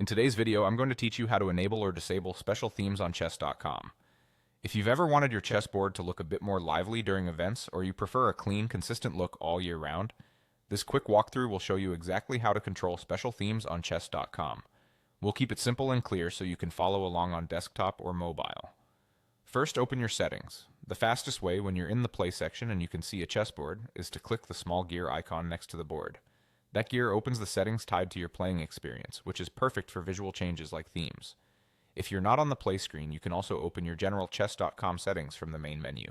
In today's video, I'm going to teach you how to enable or disable special themes on chess.com. If you've ever wanted your chessboard to look a bit more lively during events, or you prefer a clean, consistent look all year round, this quick walkthrough will show you exactly how to control special themes on chess.com. We'll keep it simple and clear so you can follow along on desktop or mobile. First, open your settings. The fastest way when you're in the play section and you can see a chessboard is to click the small gear icon next to the board. That gear opens the settings tied to your playing experience, which is perfect for visual changes like themes. If you're not on the play screen, you can also open your general chess.com settings from the main menu.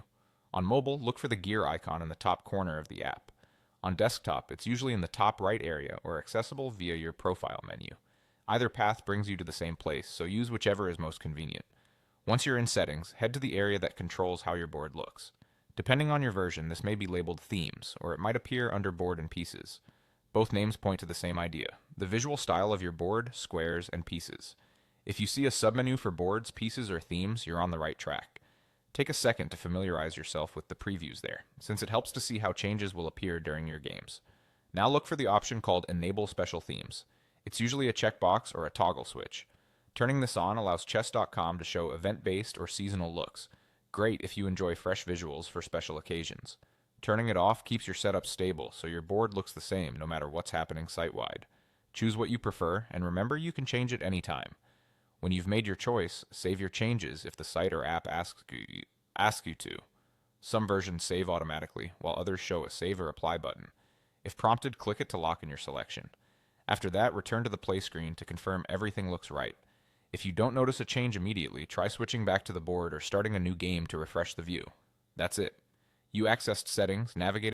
On mobile, look for the gear icon in the top corner of the app. On desktop, it's usually in the top right area or accessible via your profile menu. Either path brings you to the same place, so use whichever is most convenient. Once you're in settings, head to the area that controls how your board looks. Depending on your version, this may be labeled themes, or it might appear under board and pieces. Both names point to the same idea, the visual style of your board, squares, and pieces. If you see a submenu for boards, pieces, or themes, you're on the right track. Take a second to familiarize yourself with the previews there, since it helps to see how changes will appear during your games. Now look for the option called Enable Special Themes. It's usually a checkbox or a toggle switch. Turning this on allows chess.com to show event-based or seasonal looks. Great if you enjoy fresh visuals for special occasions. Turning it off keeps your setup stable, so your board looks the same no matter what's happening site-wide. Choose what you prefer, and remember you can change it anytime. When you've made your choice, save your changes if the site or app asks you to. Some versions save automatically, while others show a save or apply button. If prompted, click it to lock in your selection. After that, return to the play screen to confirm everything looks right. If you don't notice a change immediately, try switching back to the board or starting a new game to refresh the view. That's it. You accessed settings, navigated